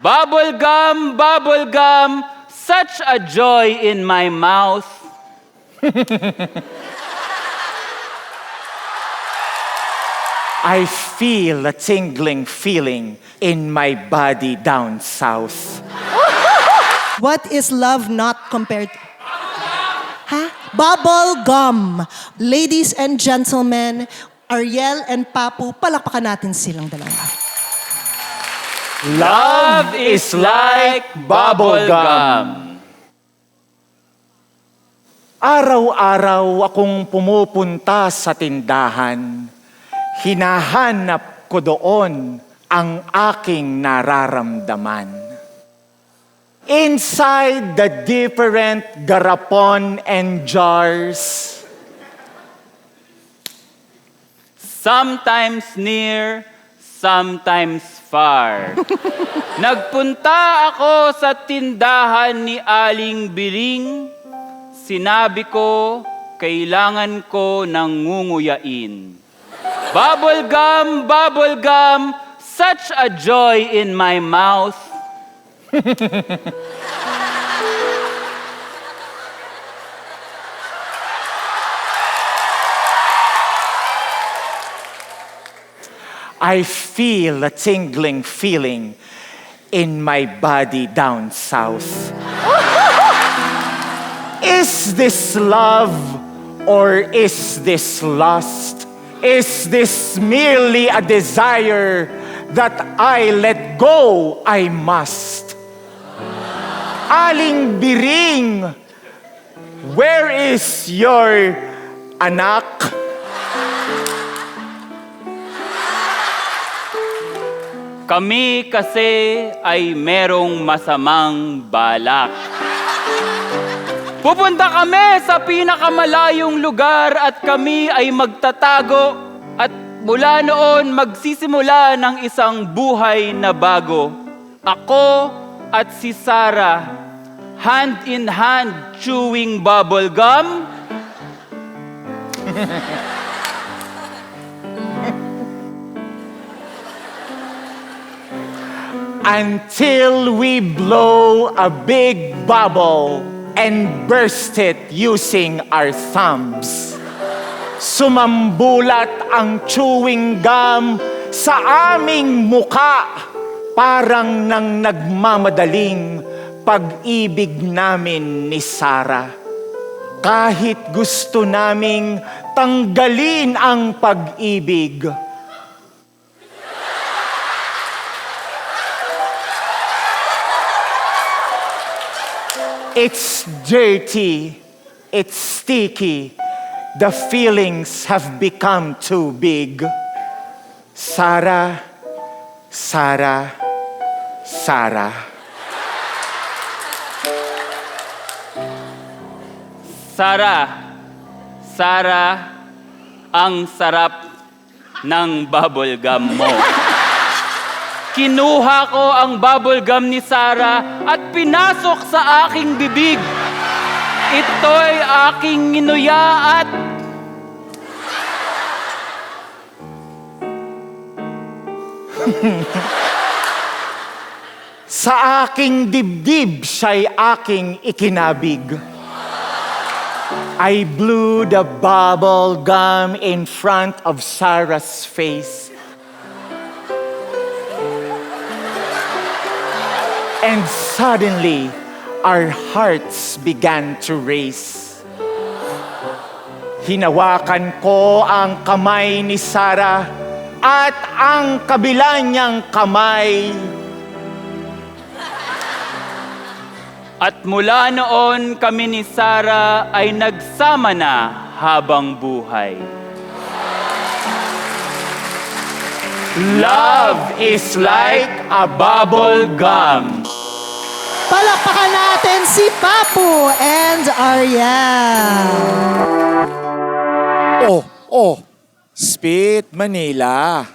Bubble gum, such a joy in my mouth. I feel a tingling feeling in my body down south. What is love not compared to? Ha? Bubble gum. Ladies and gentlemen, Ariel and Papu, palakpakan natin silang dalawa. Love is like bubble gum. Araw-araw akong pumupunta sa tindahan. Hinahanap ko doon ang aking nararamdaman. Inside the different garapon and jars, Sometimes near, sometimes far. Nagpunta ako sa tindahan ni Aling Biring. Sinabi ko, kailangan ko ng ngunguyain. Bubble gum, such a joy in my mouth. I feel a tingling feeling in my body down south. Is this love or is this lust? Is this merely a desire that I let go I must? Aling Biring, where is your anak? Kami kasi ay merong masamang balak. Pupunta kami sa pinakamalayong lugar at kami ay magtatago at mula noon magsisimula ng isang buhay na bago. Ako at si Sarah, hand in hand chewing bubble gum. Until we blow a big bubble and burst it using our thumbs. Sumambulat ang chewing gum sa aming muka, parang nang nagmamadaling pag-ibig namin ni Sarah. Kahit gusto naming tanggalin ang pag-ibig, it's dirty, it's sticky, the feelings have become too big. Sarah, Sarah, Sarah. Sarah, ang sarap ng bubble gum mo. Kinuha ko ang bubble gum ni Sarah at pinasok sa aking bibig. Ito'y aking nginuya at Sa aking dibdib siya'y aking ikinabig. I blew the bubble gum in front of Sarah's face. And suddenly, our hearts began to race. Hinawakan ko ang kamay ni Sarah at ang kabila niyang kamay. At mula noon kami ni Sarah ay nagsama na habang buhay. Love is like a bubble gum. Palakpakan natin si Papu and Ariel. Oh, Spit Manila.